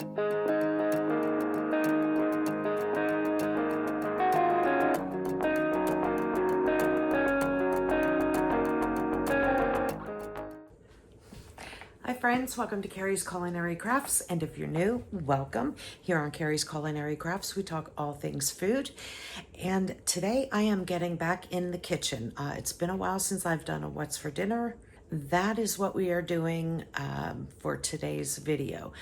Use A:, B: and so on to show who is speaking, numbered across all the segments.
A: Hi friends, welcome to Carrie's Culinary Crafts, and if you're new, welcome. Here on Carrie's Culinary Crafts, we talk all things food, and today I am getting back in the kitchen. It's been a while since I've done a What's for Dinner. That is what we are doing for today's video.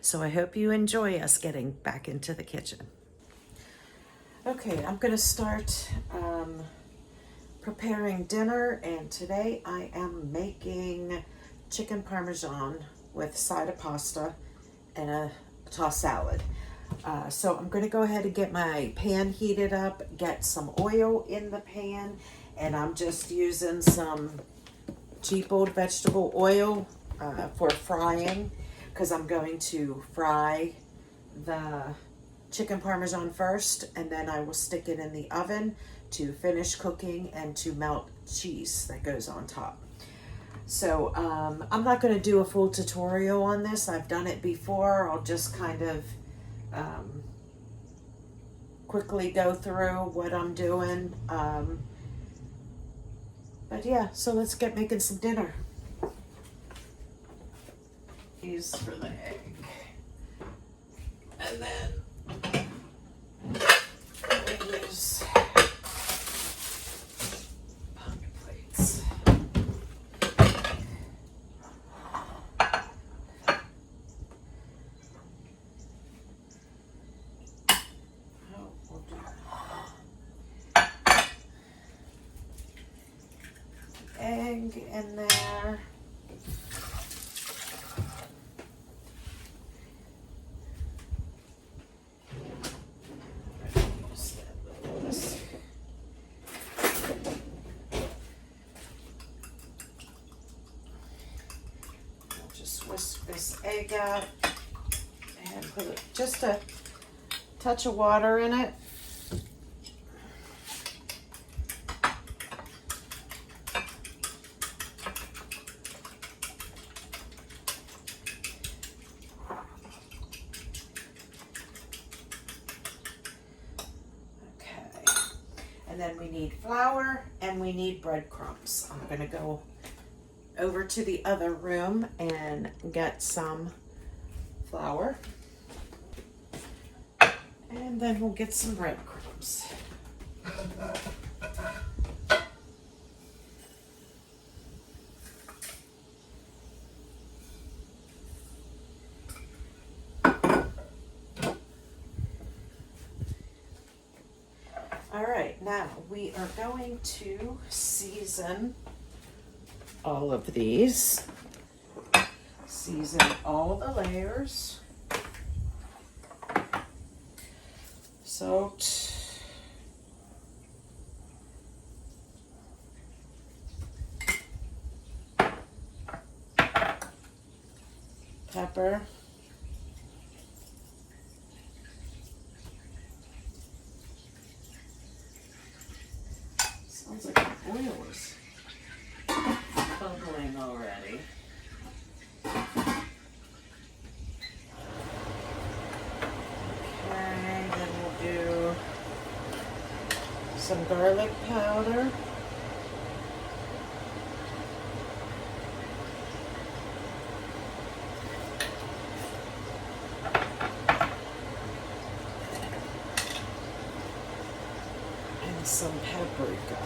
A: So I hope you enjoy us getting back into the kitchen. Okay, I'm gonna start preparing dinner, and today I am making chicken parmesan with a side of pasta and a tossed salad. So I'm going to go ahead and get my pan heated up, get some oil in the pan, and I'm just using some cheap old vegetable oil for frying, because I'm going to fry the chicken parmesan first, and then I will stick it in the oven to finish cooking and to melt cheese that goes on top. So I'm not going to do a full tutorial on this. I've done it before. I'll just kind of quickly go through what I'm doing. But yeah, so let's get making some dinner. These for the egg. And then we'll use pocket plates. Egg in there. I'll just whisk this egg out and put just a touch of water in it. And then we need flour and we need breadcrumbs. I'm gonna go over to the other room and get some flour. And then we'll get some breadcrumbs. All right, now we are going to season all of these. Season all the layers. Salt. Pepper. Sounds like the oil is bubbling already. Okay, then we'll do some garlic powder. And some paprika.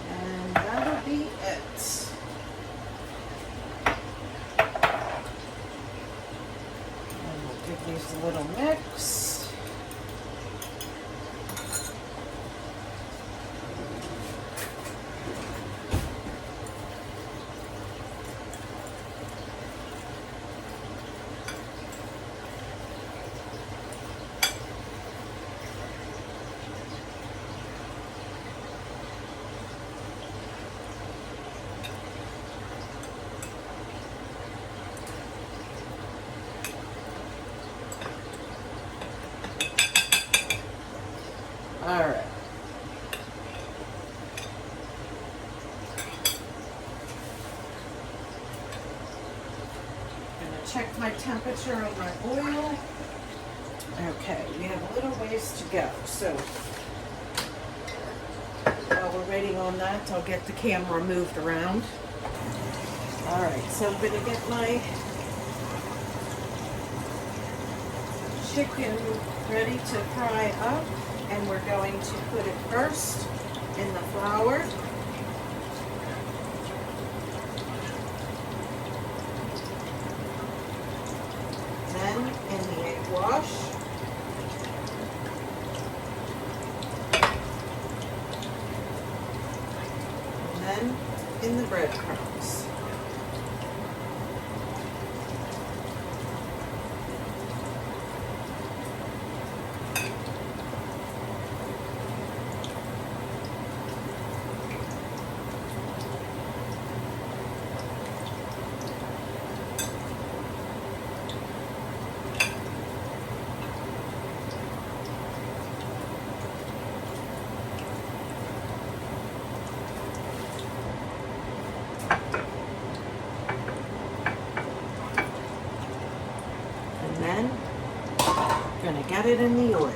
A: And that'll be it. And we'll give these a little mix. check my temperature on my oil. Okay, we have a little ways to go. So while we're waiting on that, I'll get the camera moved around. All right, so I'm going to get my chicken ready to fry up, and we're going to put it first in the flour. Then in the egg wash. And then in the breadcrumbs. Then I'm going to get it in the oil.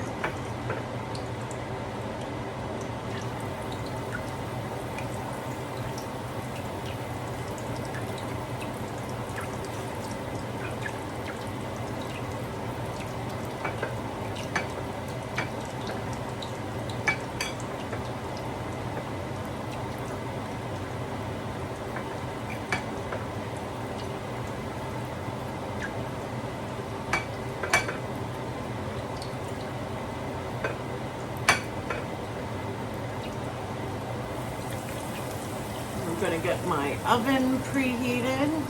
A: I'm going to get my oven preheated.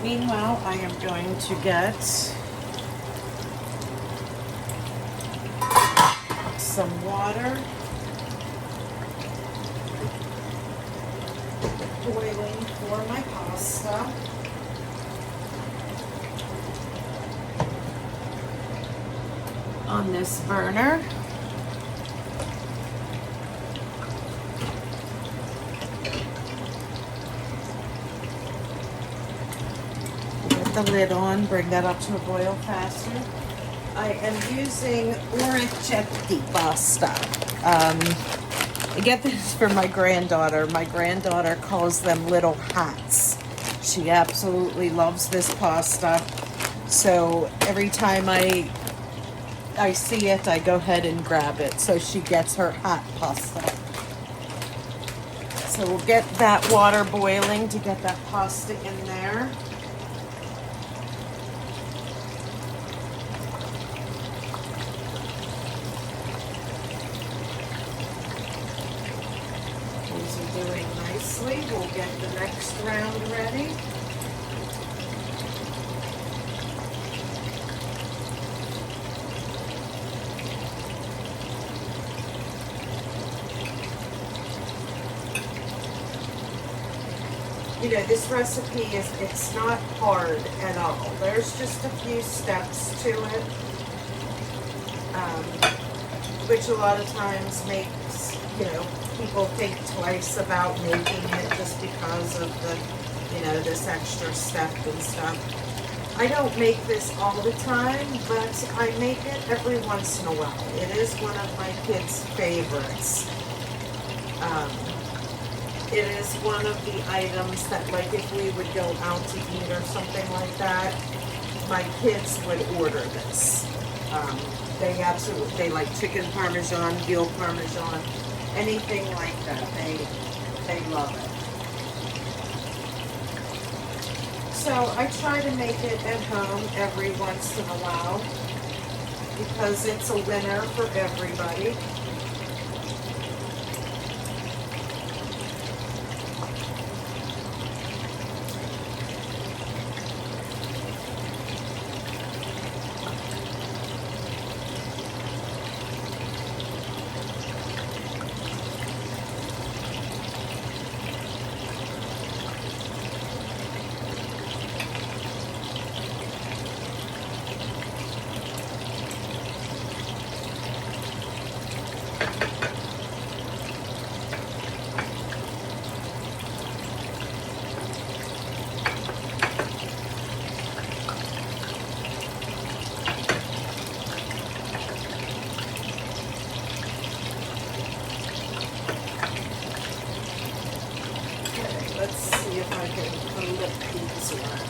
A: Meanwhile, I am going to get some water boiling for my pasta. On this burner. The lid on, bring that up to a boil faster. I am using orecchiette pasta. I get this for my granddaughter. My granddaughter calls them little hats. She absolutely loves this pasta. So every time I see it, I go ahead and grab it. So she gets her hot pasta. So we'll get that water boiling to get that pasta in there. Doing nicely. We'll get the next round ready. You know, this recipe it's not hard at all. There's just a few steps to it, which a lot of times makes, you know, people think twice about making it just because of the, you know, this extra step and stuff. I don't make this all the time, but I make it every once in a while. It is one of my kids' favorites. It is one of the items that, like, if we would go out to eat or something like that, my kids would order this. They like chicken parmesan, veal parmesan, anything like that. They love it. So I try to make it at home every once in a while. because it's a winner for everybody. Let's see if I can flip these around.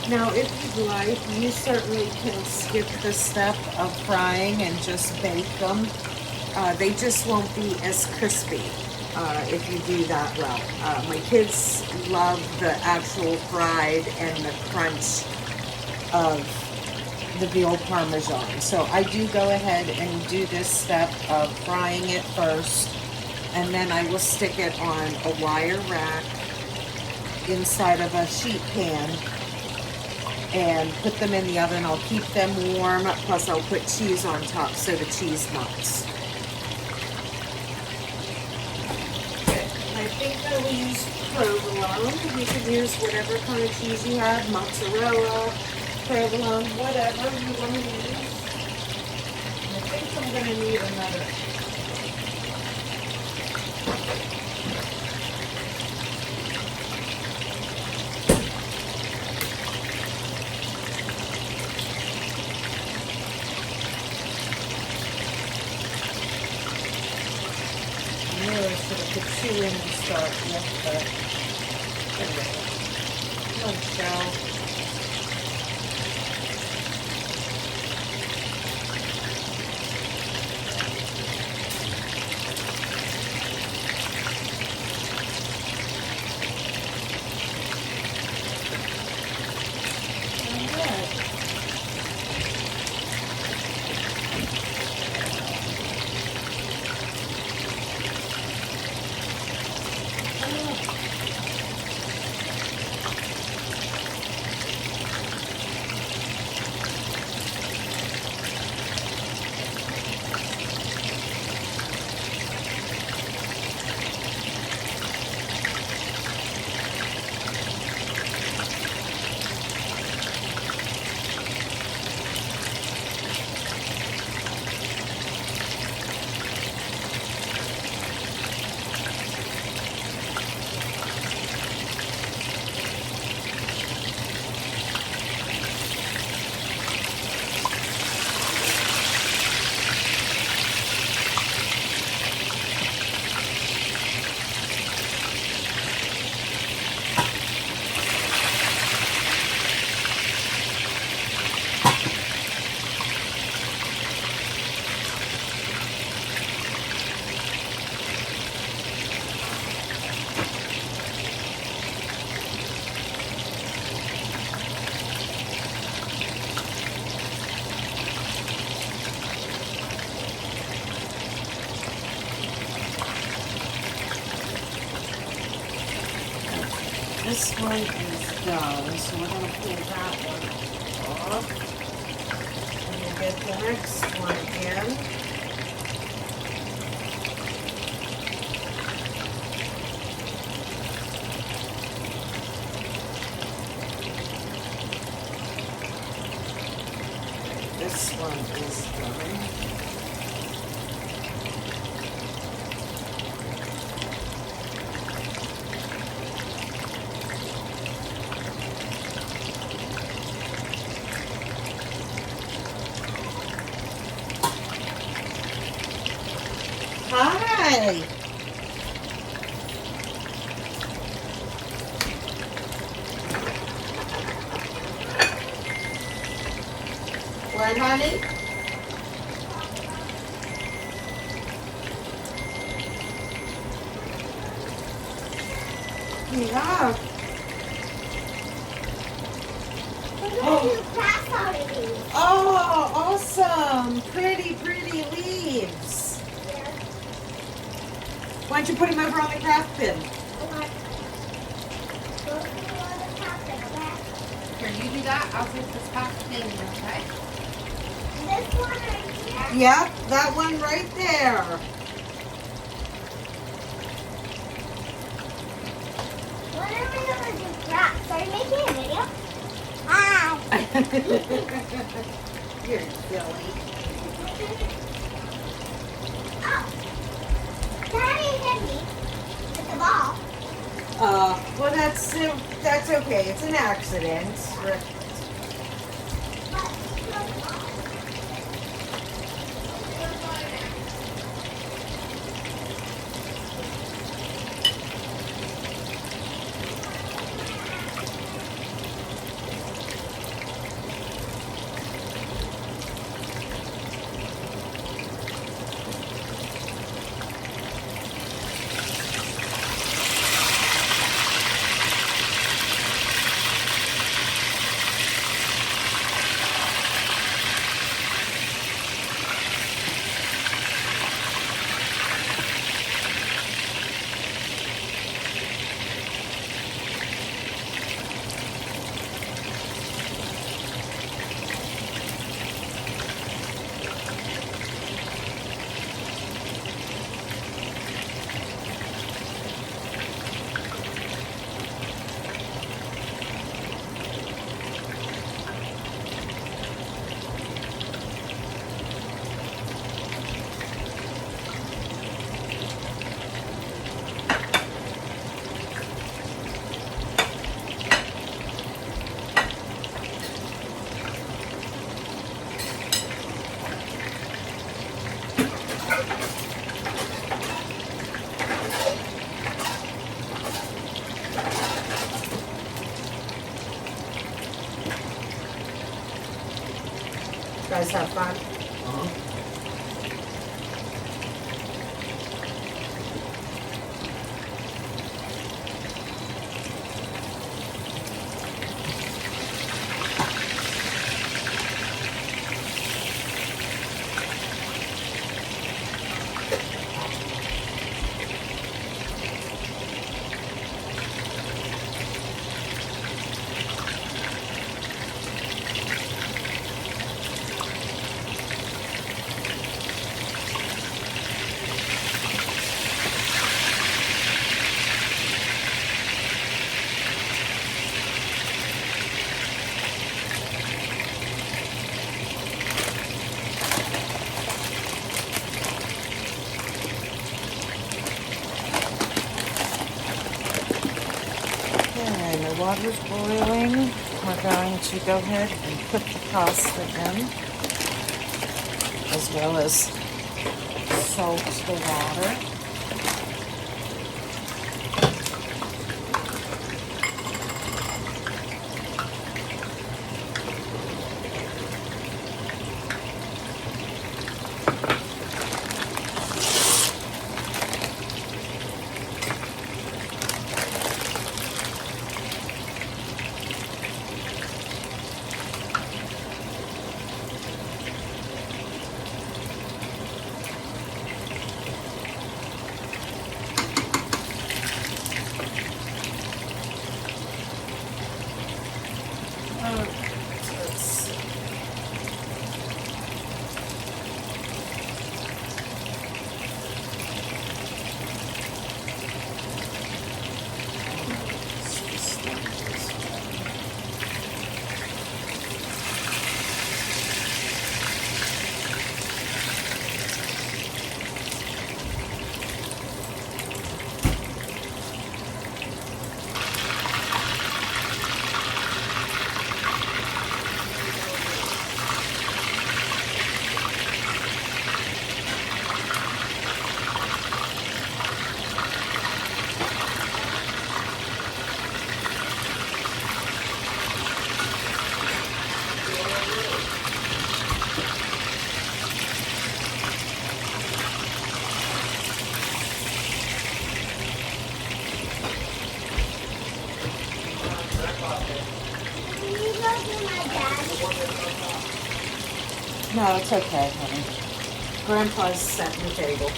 A: Now, if you'd like, you certainly can skip the step of frying and just bake them. They just won't be as crispy if you do that well. My kids love the actual fried and the crunch of the veal parmesan. So I do go ahead and do this step of frying it first, and then I will stick it on a wire rack inside of a sheet pan and put them in the oven. I'll keep them warm, plus I'll put cheese on top so the cheese melts. Okay, I think I will use provolone. You can use whatever kind of cheese you have, mozzarella, provolone, whatever you want to use. I think I'm going to need another. The two in to start with, but anyway, let's go. This one is done, so we're going to pull that one off. And we'll get the next one in. This one is done. Hi. What, honey? Yeah. Oh, awesome. Pretty, pretty leaves.
B: Yeah.
A: Why don't you put them over on the craft bin?
B: Okay.
C: Here, you do that. I'll take this half thing, okay?
B: This one right here?
A: Yep, that one right there.
B: When are we gonna do crafts? Are you making a video? Hi.
A: You're silly.
B: Oh. Daddy hit me with the ball.
A: Well, that's okay. It's an accident.
B: But
A: You guys have fun? Okay, my water's boiling. We're going to go ahead and put the pasta in, as well as salt the water.
B: me my dad?
A: No, it's okay, honey. Grandpa's setting the table.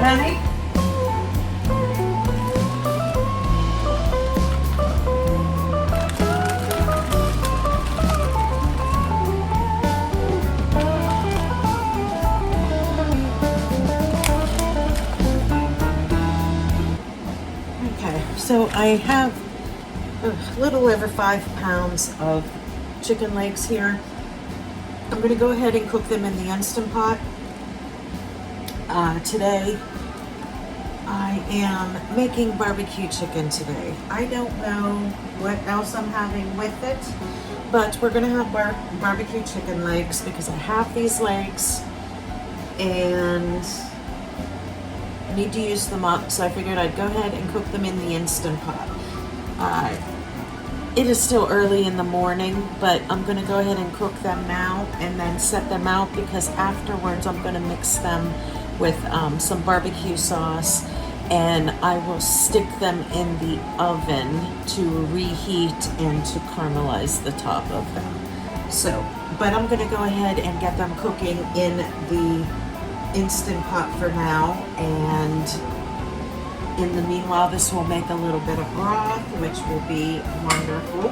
A: Honey? Okay, so I have a little over 5 pounds of chicken legs here. I'm going to go ahead and cook them in the Instant Pot. Today, I am making barbecue chicken today. I don't know what else I'm having with it, but we're going to have barbecue chicken legs because I have these legs and I need to use them up, so I figured I'd go ahead and cook them in the Instant Pot. It is still early in the morning, but I'm going to go ahead and cook them now and then set them out because afterwards I'm going to mix them with some barbecue sauce and I will stick them in the oven to reheat and to caramelize the top of them. So, but I'm going to go ahead and get them cooking in the Instant Pot for now, and in the meanwhile this will make a little bit of broth, which will be wonderful,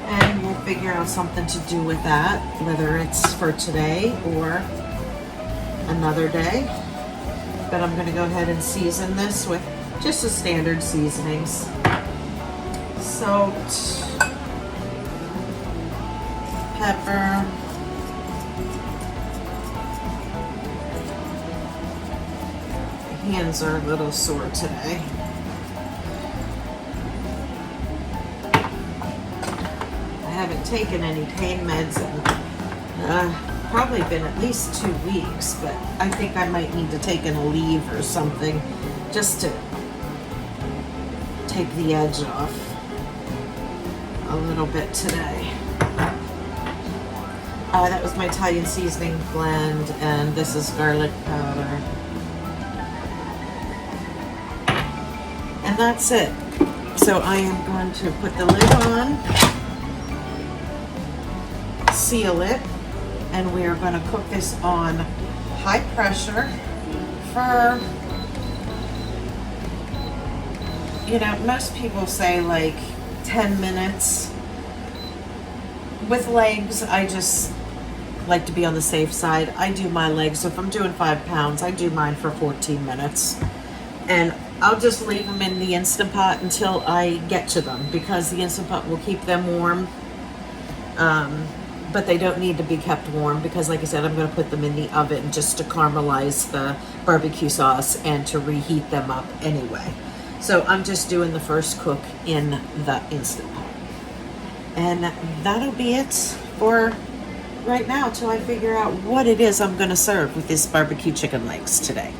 A: and we'll figure out something to do with that, whether it's for today or another day. But I'm going to go ahead and season this with just the standard seasonings: salt, pepper, hands are a little sore today. I haven't taken any pain meds in probably been at least 2 weeks, but I think I might need to take a leave or something just to take the edge off a little bit today. That was my Italian seasoning blend, and this is garlic powder. And that's it. So I am going to put the lid on, seal it, and we are going to cook this on high pressure for, you know, most people say like 10 minutes. With legs, I just like to be on the safe side. I do my legs, so if I'm doing 5 pounds, I do mine for 14 minutes. And I'll just leave them in the Instant Pot until I get to them, because the Instant Pot will keep them warm. But they don't need to be kept warm, because like I said, I'm going to put them in the oven just to caramelize the barbecue sauce and to reheat them up anyway. So I'm just doing the first cook in the Instant Pot. And that'll be it for right now till I figure out what it is I'm going to serve with this barbecue chicken legs today.